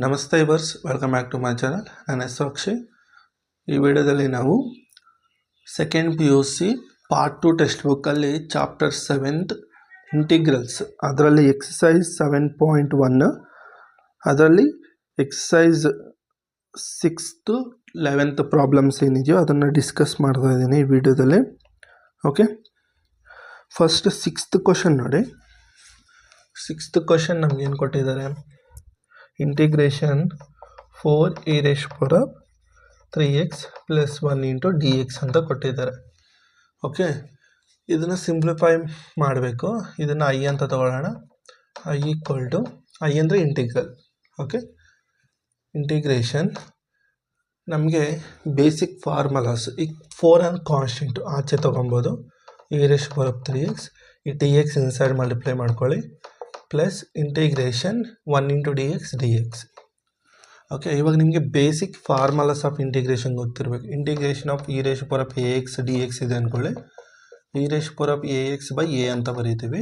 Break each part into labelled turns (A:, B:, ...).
A: ನಮಸ್ತೆ ವರ್ಸ್, welcome back to my channel. ನಾನು ಅಕ್ಷಯ್. ಈ ವಿಡಿಯೋದಲ್ಲಿ ನಾವು ಸೆಕೆಂಡ್ PUC ಪಾರ್ಟ್ 2 ಟೆಕ್ಸ್ಟ್ ಬುಕ್ಕಲ್ಲಿ ಚಾಪ್ಟರ್ 7 ಇಂಟಿಗ್ರಲ್ಸ್, ಅದರಲ್ಲಿ ಎಕ್ಸಸೈಸ್ 7.1, ಅದರಲ್ಲಿ ಎಕ್ಸಸೈಸ್ 6th 11th ಪ್ರಾಬ್ಲಮ್ಸ್ ಏನಿದೆಯೋ ಅದನ್ನು ಡಿಸ್ಕಸ್ ಮಾಡ್ತಾ ಇದ್ದೀನಿ ಈ ವಿಡಿಯೋದಲ್ಲಿ. ಓಕೆ, ಫಸ್ಟ್ 6th ಕ್ವಶನ್ ನೋಡಿ. 6th ಕ್ವಶನ್ ನಮಗೇನು ಕೊಟ್ಟಿದ್ದಾರೆ? ಇಂಟಿಗ್ರೇಷನ್ 4e⁻³ + 1 × dx ಅಂತ ಕೊಟ್ಟಿದ್ದಾರೆ. ಓಕೆ, ಇದನ್ನು ಸಿಂಪ್ಲಿಫೈ ಮಾಡಬೇಕು. ಇದನ್ನು I ಅಂತ ತಗೊಳ್ಳೋಣ. I ಅಂದರೆ ಇಂಟಿಗ್ರಲ್. ಓಕೆ, ಇಂಟಿಗ್ರೇಷನ್ ನಮಗೆ ಬೇಸಿಕ್ ಫಾರ್ಮುಲಾಸ್. ಈಗ 4 ಅನ್ನು ಕಾನ್ಸ್ಟೆಂಟು ಆಚೆ ತೊಗೊಬೋದು. e⁻³ ಈ dx ಇನ್ಸೈಡ್ ಮಲ್ಟಿಪ್ಲೈ ಮಾಡ್ಕೊಳ್ಳಿ, ಪ್ಲಸ್ ಇಂಟಿಗ್ರೇಷನ್ 1 × dx. ಓಕೆ, ಇವಾಗ ನಿಮಗೆ ಬೇಸಿಕ್ ಫಾರ್ಮುಲಾಸ್ ಆಫ್ ಇಂಟಿಗ್ರೇಷನ್ ಗೊತ್ತಿರಬೇಕು. ಇಂಟಿಗ್ರೇಷನ್ ಆಫ್ e⁻ax dx ಇದೆ ಅಂದ್ಕೊಳ್ಳಿ. e⁻ax/a ಅಂತ ಬರೀತೀವಿ.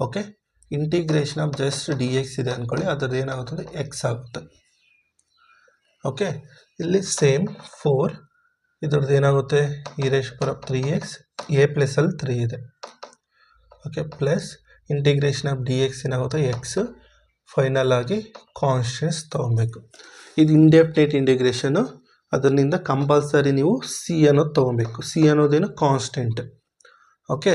A: Okay, integration of just dx ಇದೆ ಅಂದ್ಕೊಳ್ಳಿ, ಅದ್ರದ್ದು ಏನಾಗುತ್ತದೆ? x ಆಗುತ್ತೆ. ಓಕೆ, ಇಲ್ಲಿ ಸೇಮ್ 4, ಇದ್ರದ್ದು ಏನಾಗುತ್ತೆ? e⁻3x, a ಪ್ಲಸ್ ಅಲ್ಲಿ 3 ಇದೆ. Okay, plus integration of dx ಏನಾಗುತ್ತೆ? x. ಫೈನಲ್ ಆಗಿ ಕಾನ್ಸ್ಟೆಂಟ್ಸ್ ತೊಗೊಬೇಕು. ಇದು ಇಂಡೆಫಿನಿಟ್ ಇಂಟಿಗ್ರೇಷನು. ಅದರಿಂದ ಕಂಪಲ್ಸರಿ ನೀವು ಸಿ ಅನ್ನೋದು ತೊಗೊಬೇಕು. ಸಿ ಅನ್ನೋದೇನು? ಕಾನ್ಸ್ಟೆಂಟ್. ಓಕೆ,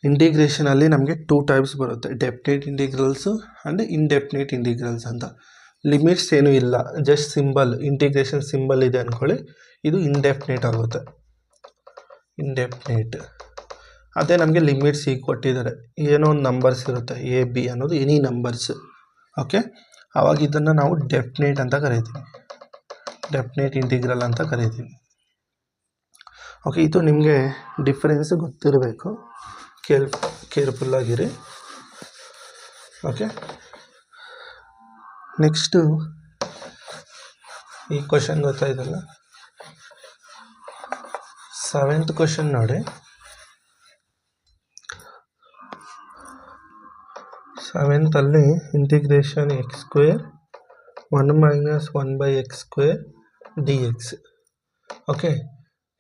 A: ಇಂಟಿಗ್ರೇಷನಲ್ಲಿ ನಮಗೆ 2 ಟೈಪ್ಸ್ ಬರುತ್ತೆ, ಡೆಫಿನಿಟ್ ಇಂಟಿಗ್ರಲ್ಸು ಆ್ಯಂಡ್ ಇಂಡೆಫಿನಿಟ್ ಇಂಟಿಗ್ರಲ್ಸ್ ಅಂತ. ಲಿಮಿಟ್ಸ್ ಏನೂ ಇಲ್ಲ, ಜಸ್ಟ್ ಸಿಂಬಲ್, ಇಂಟಿಗ್ರೇಷನ್ ಸಿಂಬಲ್ ಇದೆ ಅಂದ್ಕೊಳ್ಳಿ. ಇದು ಇಂಡೆಫಿನಿಟ್ ಆಗುತ್ತೆ. ಇಂಡೆಫಿನಿಟ್ ಅದೇ ನಮಗೆ ಲಿಮಿಟ್ಸ್ ಈಗ ಕೊಟ್ಟಿದ್ದಾರೆ. ಏನೋ ಒಂದು ನಂಬರ್ಸ್ ಇರುತ್ತೆ, AB ಅನ್ನೋದು ಎನಿ ನಂಬರ್ಸ್. ಓಕೆ, ಆವಾಗ ಇದನ್ನು ನಾವು ಡೆಫಿನೇಟ್ ಅಂತ ಕರಿತೀವಿ, ಡೆಫಿನೇಟ್ ಇಂಟಿಗ್ರಲ್ ಅಂತ ಕರಿತೀವಿ. ಓಕೆ, ಇದು ನಿಮಗೆ ಡಿಫರೆನ್ಸ್ ಗೊತ್ತಿರಬೇಕು, ಕೇರ್ಫುಲ್ಲಾಗಿರಿ. ಓಕೆ, ನೆಕ್ಸ್ಟು ಈ ಕ್ವಶನ್ ಗೊತ್ತಾಯ್ತಲ್ಲ, 7th ಕ್ವಶನ್ ನೋಡಿ. 7th ಅಲ್ಲಿ integration x² 1 - 1/x² dx. Okay,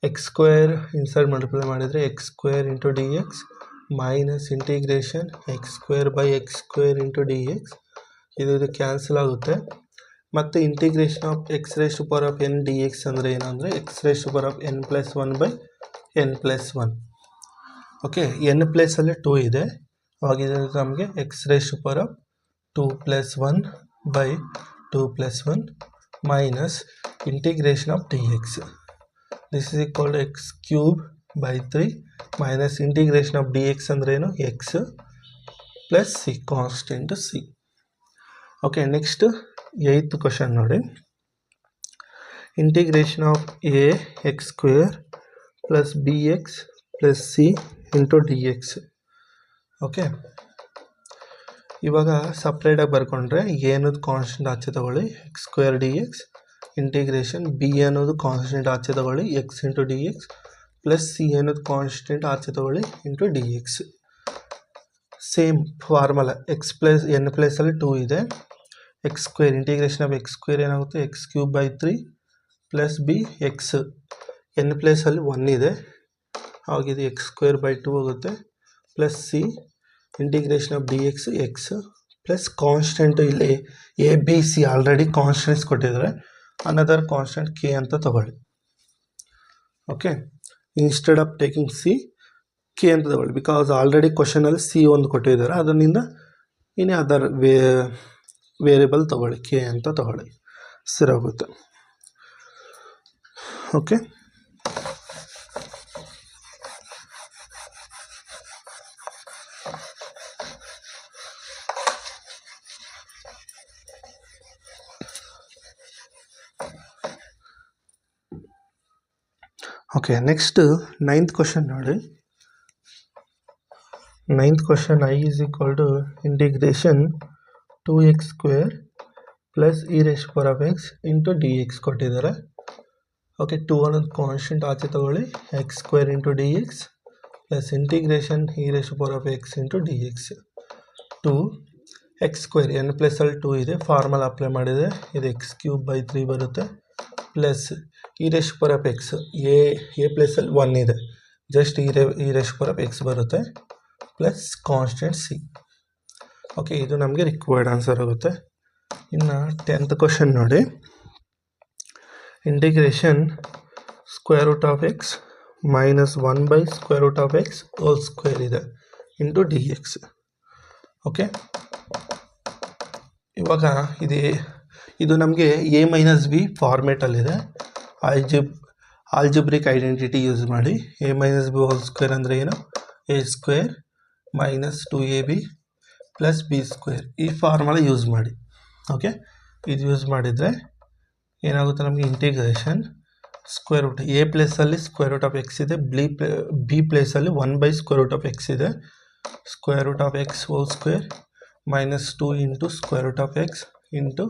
A: x² inside multiply ಮಾಡಿದರೆ x² × dx minus integration x²/x² dx. ಇದು ಕ್ಯಾನ್ಸಲ್ ಆಗುತ್ತೆ. ಮತ್ತು ಇಂಟಿಗ್ರೇಷನ್ ಆಫ್ x⁻n dx ಅಂದರೆ ಏನಂದರೆ x⁻n + 1/n+1. ಓಕೆ, n ಪ್ಲೇಸಲ್ಲಿ 2 ಇದೆ, ಅವಾಗಿದ್ರೆ ನಮಗೆ x⁻2 + 1/2+1 minus integration of dx. This is equal to x³ minus integration of dx ಅಂದರೆ ಏನು? x plus c, constant c. Okay, next 8th question ನೋಡಿ. Integration of ax² + bx + c × dx. Okay, ಇವಾಗ ಸಪ್ರೇಟಾಗಿ ಬರ್ಕೊಂಡ್ರೆ a ಅನ್ನೋದು constant ಆಚೆ ತಗೊಳ್ಳಿ, x² dx, integration b ಅನ್ನೋದು constant ಆಚೆ ತಗೊಳ್ಳಿ, x × dx, ಪ್ಲಸ್ c ಅನ್ನೋದು ಕಾನ್ಸ್ಟೆಂಟ್ ಆಚೆ ತಗೊಳ್ಳಿ × dx. ಸೇಮ್ ಫಾರ್ಮುಲಾ, n ಪ್ಲೇಸಲ್ಲಿ 2 ಇದೆ, x², ಇಂಟಿಗ್ರೇಷನ್ ಆಫ್ x² ಏನಾಗುತ್ತೆ? x³ plus b x, n ಪ್ಲೇಸಲ್ಲಿ 1 ಇದೆ, ಆಗಿದೆ x²/2 ಆಗುತ್ತೆ, plus c integration of dx x plus constant. ಇಲ್ಲಿ ABC ಆಲ್ರೆಡಿ ಕಾನ್ಸ್ಟೆಂಟ್ಸ್ ಕೊಟ್ಟಿದ್ದಾರೆ, ಅನದರ್ ಕಾನ್ಸ್ಟೆಂಟ್ k ಅಂತ ತಗೊಳ್ಳಿ. Okay, instead of taking c, k ಅಂತ ತಗೊಳ್ಳಿ, ಬಿಕಾಸ್ ಆಲ್ರೆಡಿ ಕ್ವಶನಲ್ಲಿ c ಒಂದು ಕೊಟ್ಟಿದ್ದಾರೆ. ಅದರಿಂದ ಇನ್ನೇ ಅದರ್ ವೇರಿಯಬಲ್ ತಗೊಳ್ಳಿ, k ಅಂತ ತಗೊಳ್ಳಿ, ಸರಿಯಾಗುತ್ತೆ. Okay, okay, next 9th question ನೋಡಿ. 9th question I = integration 2x² + e⁻x × dx ಕೊಟ್ಟಿದ್ದಾರೆ. ಓಕೆ, 2 ಅನ್ನೋದು ಕಾನ್ಸ್ಟೆಂಟ್ ಆಚೆ ತಗೊಳ್ಳಿ, x² × dx plus integration e⁻x × dx. 2 x square ಎನ್ ಪ್ಲಸಲ್ಲಿ 2 ಇದೆ, ಫಾರ್ಮಲ್ ಅಪ್ಲೈ ಮಾಡಿದರೆ ಇದು x³/3 ಬರುತ್ತೆ, ಪ್ಲಸ್ e⁻⁴x ಎ ಪ್ಲೇಸಲ್ಲಿ 1 ಇದೆ, ಜಸ್ಟ್ e⁻⁴x ಬರುತ್ತೆ, ಪ್ಲಸ್ ಕಾನ್ಸ್ಟೆಂಟ್ ಸಿ. ಓಕೆ, ಇದು ನಮಗೆ ರಿಕ್ವೈರ್ಡ್ ಆನ್ಸರ್ ಆಗುತ್ತೆ. ಇನ್ನು 10th ಕ್ವಶನ್ ನೋಡಿ. Integration √x minus 1/√x whole square ಇದೆ ಇಂಟು dx. ಓಕೆ, ಇವಾಗ ಇದು ನಮಗೆ a-b ಫಾರ್ಮೇಟಲ್ಲಿದೆ. ಆಲ್ಜಿಬ್ರಿಕ್ ಐಡೆಂಟಿಟಿ ಯೂಸ್ ಮಾಡಿ a-b ಹೋಲ್ ಸ್ಕ್ವೇರ್ ಅಂದರೆ ಏನು, a² minus 2ab plus b², ಈ ಫಾರ್ಮುಲಾ ಯೂಸ್ ಮಾಡಿ. ಓಕೆ, ಇದು ಯೂಸ್ ಮಾಡಿದರೆ ಏನಾಗುತ್ತೆ ನಮಗೆ, ಇಂಟಿಗ್ರೇಷನ್ a ಪ್ಲೇಸಲ್ಲಿ √x ಇದೆ, b ಪ್ಲೇಸಲ್ಲಿ 1/√x ಇದೆ, √x whole square minus 2 into √x into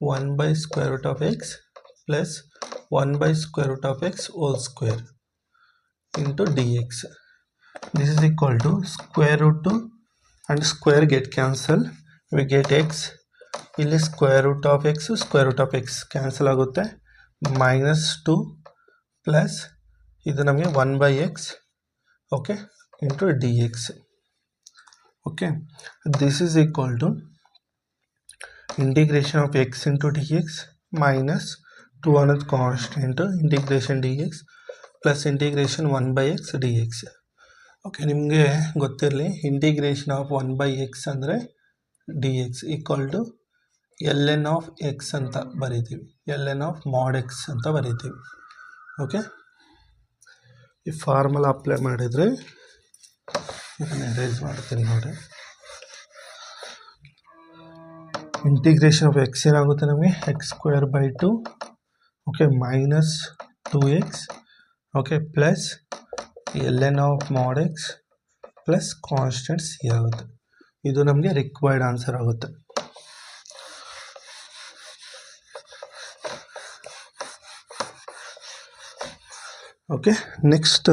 A: 1/√x plus 1/√x whole square into dx. This is equal to √2 and square get cancel, we get x, ಇಲ್ಲಿ √x cancel ಆಗುತ್ತೆ, -2 plus ಇದು ನಮಗೆ 1/x, okay, into dx. Okay, this is equal to integration of x into dx minus 2 ಅನ್ನೋದು constant, integration dx plus integration 1/x dx. Okay, ನಿಮಗೆ ಗೊತ್ತಿರಲಿ, integration of 1/x ಅಂದರೆ dx equal to ln of x ಅಂತ ಬರೀತೀವಿ, ln of mod x ಅಂತ ಬರೀತೀವಿ. Okay, ಈ formula apply ಮಾಡಿದರೆ ಇದನ್ನು ಎರೇಸ್ ಮಾಡ್ತೀನಿ ನೋಡಿ. ಇಂಟಿಗ್ರೇಷನ್ ಆಫ್ x ಏನಾಗುತ್ತೆ ನಮಗೆ, x²/2, okay, minus 2x, okay, plus ln of mod x plus constant C ಆಗುತ್ತೆ. ಇದು ನಮಗೆ ರಿಕ್ವೈರ್ಡ್ ಆನ್ಸರ್ ಆಗುತ್ತೆ. ಓಕೆ, ನೆಕ್ಸ್ಟ್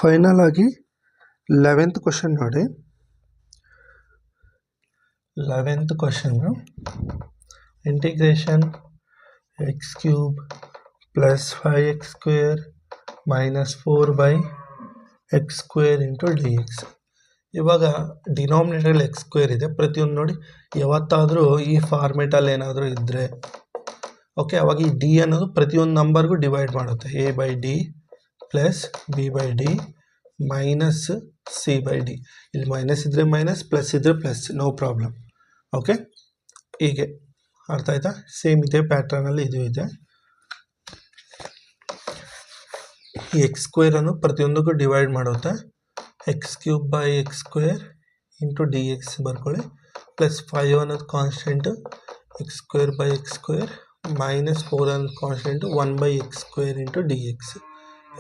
A: ಫೈನಲ್ ಆಗಿ 11th ಕ್ವಶನ್ ನೋಡಿ. 11th question, integration x³ plus 5x² minus 4/x² into dx. ಇವಾಗ denominator x² ಇದೆ, ಪ್ರತಿಯೊಂದು ನೋಡಿ, ಯಾವತ್ತಾದರೂ ಈ ಫಾರ್ಮೇಟಲ್ಲಿ ಏನಾದರೂ ಇದ್ದರೆ, ಓಕೆ, ಅವಾಗ ಈ ಡಿ ಅನ್ನೋದು ಪ್ರತಿಯೊಂದು ನಂಬರ್ಗೂ ಡಿವೈಡ್ ಮಾಡುತ್ತೆ, a/d plus b/d minus c/d. ಇಲ್ಲಿ ಮೈನಸ್ ಇದ್ದರೆ ಮೈನಸ್, ಪ್ಲಸ್ ಇದ್ದರೆ ಪ್ಲಸ್, ನೋ ಪ್ರಾಬ್ಲಮ್. ಓಕೆ, ಹೀಗೆ ಅರ್ಥ ಆಯ್ತಾ? ಸೇಮ್ ಇದೇ ಪ್ಯಾಟ್ರನಲ್ಲಿ ಇದು ಇದೆ. ಈ x² ಅನ್ನು ಪ್ರತಿಯೊಂದಕ್ಕೂ ಡಿವೈಡ್ ಮಾಡುತ್ತೆ, x³ ಇಂಟು dx ಬರ್ಕೊಳ್ಳಿ, ಪ್ಲಸ್ 5 ಅನ್ನೋದು ಕಾನ್ಸ್ಟೆಂಟು, x² ಮೈನಸ್ 4 ಅನ್ನೋದು ಕಾನ್ಸ್ಟೆಂಟು, 1/x² ಇಂಟು dx,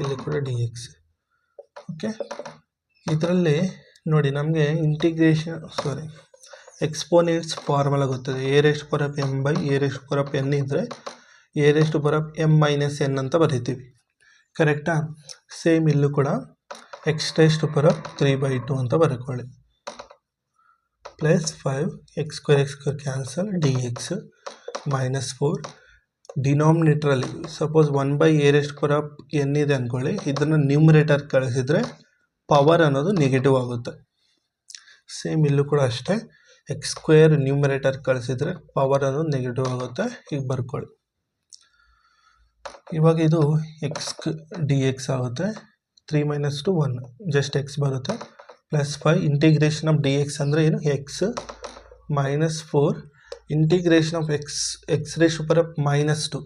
A: ಇಲ್ಲಿ ಕೂಡ dx. ಓಕೆ, ಇದರಲ್ಲಿ ನೋಡಿ ನಮಗೆ ಎಕ್ಸ್ಪೋನೆಂಟ್ಸ್ ಫಾರ್ಮುಲಾ ಗೊತ್ತದೆ, a⁻m/a⁻n ಇದ್ದರೆ a⁻m-n ಅಂತ ಬರೀತೀವಿ, ಕರೆಕ್ಟಾ? ಸೇಮ್ ಇಲ್ಲೂ ಕೂಡ x⁻³ ಅಂತ ಬರ್ಕೊಳ್ಳಿ, plus 5 x² cancel, dx minus 4. ಡಿನಾಮಿನೇಟ್ರಲ್ಲಿ ಸಪೋಸ್ 1/a⁻n ಇದೆ ಅಂದ್ಕೊಳ್ಳಿ, ಇದನ್ನು ನ್ಯೂಮರೇಟರ್ ಕಳಿಸಿದರೆ ಪವರ್ ಅನ್ನೋದು ನೆಗೆಟಿವ್ ಆಗುತ್ತೆ. ಸೇಮ್ ಇಲ್ಲೂ ಕೂಡ ಅಷ್ಟೇ, x² ನ್ಯೂಮರೇಟರ್ ಕಳಿಸಿದರೆ ಪವರ್ ಅನ್ನೋದು ನೆಗೆಟಿವ್ ಆಗುತ್ತೆ, ಈಗ ಬರ್ಕೊಳ್ಳಿ. ಇವಾಗ ಇದು x dx ಆಗುತ್ತೆ, 3 - 2 1, ಜಸ್ಟ್ x ಬರುತ್ತೆ, ಪ್ಲಸ್ 5 ಇಂಟಿಗ್ರೇಷನ್ ಆಫ್ dx ಅಂದರೆ ಏನು, x minus 4 integration of x⁻²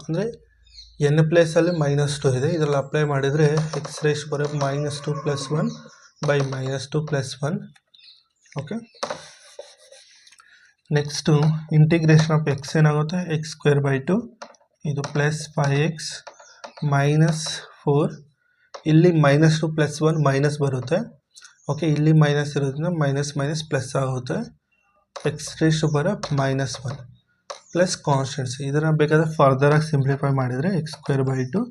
A: ಅಂದರೆ n ಪ್ಲೇಸಲ್ಲಿ -2 ಇದೆ, ಇದರಲ್ಲಿ ಅಪ್ಲೈ ಮಾಡಿದರೆ x⁻² plus 1/-2 plus 1. Okay, next integration of x ಏನಾಗುತ್ತೆ, x²/2, ಇದು ಪ್ಲಸ್ 5x ಮೈನಸ್ 4, ಇಲ್ಲಿ -2 ಪ್ಲಸ್ 1 ಮೈನಸ್ ಬರುತ್ತೆ. ಓಕೆ, ಇಲ್ಲಿ ಮೈನಸ್ ಇರೋದ್ರಿಂದ ಮೈನಸ್ ಮೈನಸ್ ಪ್ಲಸ್ ಆಗುತ್ತೆ, x⁻1 ಪ್ಲಸ್ ಕಾನ್ಸ್ಟೆಂಟ್ಸ್. ಇದನ್ನು ಬೇಕಾದರೆ ಫರ್ದರಾಗಿ ಸಿಂಪ್ಲಿಫೈ ಮಾಡಿದರೆ x²/2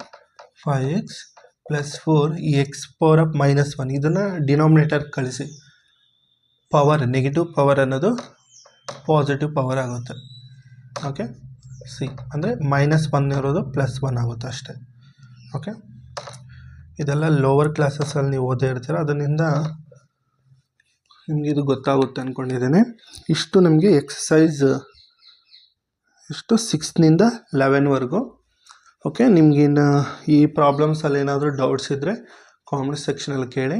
A: 5x ಪ್ಲಸ್ 4, ಈ x⁻−1 ಇದನ್ನು ಡಿನಾಮಿನೇಟರ್ ಕಳಿಸಿ, ಪವರ್ ನೆಗೆಟಿವ್ ಪವರ್ ಅನ್ನೋದು ಪಾಸಿಟಿವ್ ಪವರ್ ಆಗುತ್ತೆ. ಓಕೆ, ಸಿ ಅಂದರೆ -1 ಇರೋದು +1 ಆಗುತ್ತೆ ಅಷ್ಟೇ. ಓಕೆ, ಇದೆಲ್ಲ ಲೋವರ್ ಕ್ಲಾಸಸ್ಸಲ್ಲಿ ನೀವು ಓದೇ ಇರ್ತೀರ, ಅದರಿಂದ ನಿಮಗೆ ಇದು ಗೊತ್ತಾಗುತ್ತೆ ಅಂದ್ಕೊಂಡಿದ್ದೇನೆ. ಇಷ್ಟು ನಿಮಗೆ ಎಕ್ಸಸೈಸ್ ಇಷ್ಟು 6ನಿಂದ 11ವರೆಗೂ. ಓಕೆ, ನಿಮಗಿನ್ನು ಈ ಪ್ರಾಬ್ಲಮ್ಸಲ್ಲಿ ಏನಾದರೂ ಡೌಟ್ಸ್ ಇದ್ದರೆ ಕಾಮೆಂಟ್ ಸೆಕ್ಷನಲ್ಲಿ ಕೇಳಿ.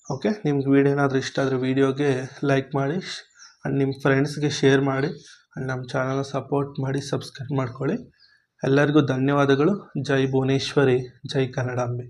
A: ಓಕೆ, ನಿಮ್ಗೆ ವಿಡಿಯೋ ಏನಾದರೂ ಇಷ್ಟ ಆದರೆ ವಿಡಿಯೋಗೆ ಲೈಕ್ ಮಾಡಿ ಆ್ಯಂಡ್ ನಿಮ್ಮ ಫ್ರೆಂಡ್ಸ್ಗೆ ಶೇರ್ ಮಾಡಿ ಆ್ಯಂಡ್ ನಮ್ಮ ಚಾನಲ್ನ ಸಪೋರ್ಟ್ ಮಾಡಿ ಸಬ್ಸ್ಕ್ರೈಬ್ ಮಾಡ್ಕೊಳ್ಳಿ. ಎಲ್ಲರಿಗೂ ಧನ್ಯವಾದಗಳು. ಜೈ ಭುವನೇಶ್ವರಿ, ಜೈ ಕನ್ನಡಾಂಬೆ.